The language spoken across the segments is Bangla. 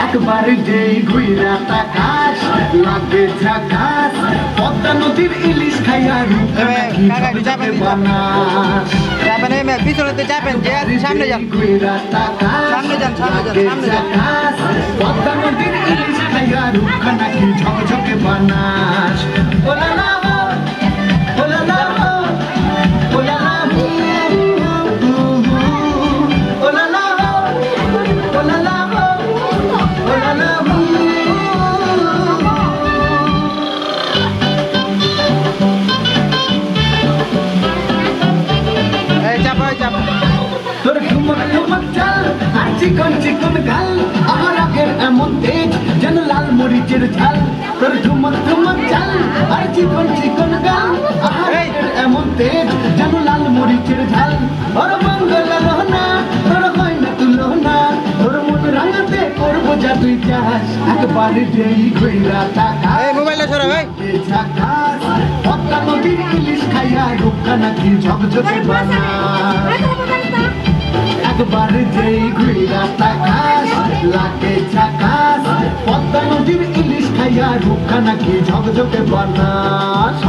একবার যেই ঘুইরা তাকাস লাগে ঝাকাস পদ্মা নদীর ইলিশ খাইয়া রূপে বানাস পিছনে যাবেন সামনে যান সামনে যান সামনে যান পদ্মা নদীর ইলিশ খাইয়া রূপা নাকি ঝকঝকে বানাস ওলা না ওলা না ওলা না তোর ঠুমক ঠুমক চাল আর চিকন চিকন গাল আমার আগের এমন তেজ যেন লাল মরিচের ঝাল তোর ঠুমক ঠুমক চাল আর চিকন চিকন গাল আমার আগের এমন তেজ যেন লাল মরিচের ঝাল ওর মঙ্গল রহনা তোর হয় না তুলনা তোর মন রাঙাতে করবো যা তুই চাস একবার যেই ঘুইরা টাকা মোবাইলটা সরা ভাই ঝাকাস পদ্মা নদীর ইলিশ খাইয়া রূপা নাকি ঝকঝকে বানাস একবার যেই ঘুইরা তাকাস লাগে ঝাকাস পদ্মা নদীর ইলিশ খাইয়া রূপা নাকি ঝকঝকে বানাস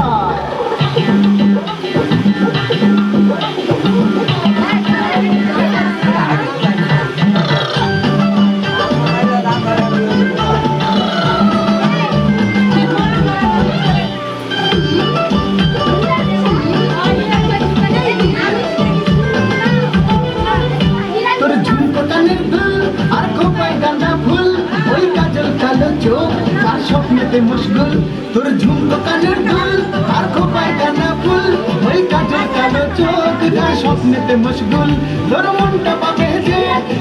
স্বপ্নেতে মুশগুল তোর ঝুমকো কানের দুল আর খোপায় কানা ফুল ওই কাজল কালো চোখ তার স্বপ্নেতে মুশগুল তোর মনটা পাবে যে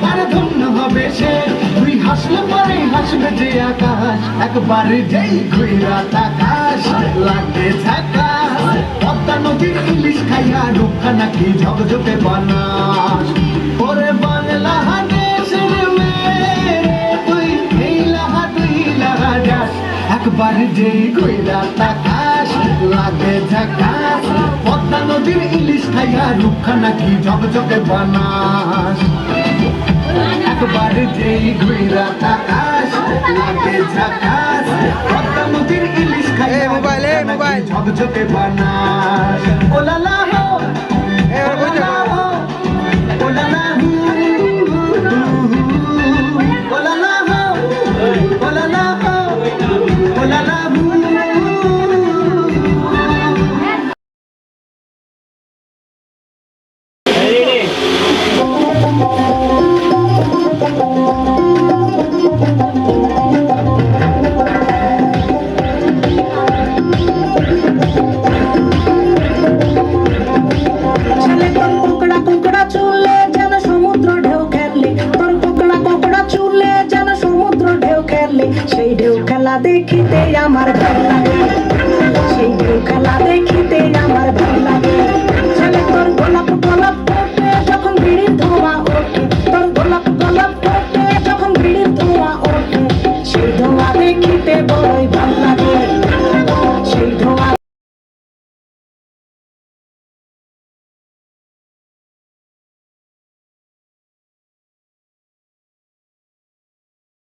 আর ধন্য হবে সে তুই হাসলে পরে হাসবে যে আকাশ একবার যেই ঘুইরা তাকাস লাগে ঝাকাস পদ্মা নদীর ইলিশ খাইয়া রূপা নাকি ঝকঝকে বানাস ওরে বাংলা দেশের মেয়ে তুই এই লাহা তুই লাহা যাস একবার যেই ঘুইরা তাকাস লাগে ঝাকাস পদ্মা নদীর ইলিশ খাইয়া রূপা নাকি ঝকঝকে বানাস একবার যেই ঘুইরা তাকাস লাগে ঝাকাস পদ্মা নদীর ইলিশ খাইয়া মোবাইল ঝকঝকে বানাস ওলা লা হো ওলা হো ওলা লা হু ওলা লা হো ওলা লা হো ওলা লা হু সেই ঢেউ খেলা দেখিতে আমার ভালো লাগে সেই ঢেউ খেলা দেখিতে আমার ভালো লাগে ছেলে তোর গোলাপ গোলাপ ফোটে যখন বিড়ির ধোঁয়া ওঠে তোর গোলাপ গোলাপ ফোটে যখন বিড়ির ধোঁয়া ওঠে সেই ধোঁয়া দেখিতে বড়ই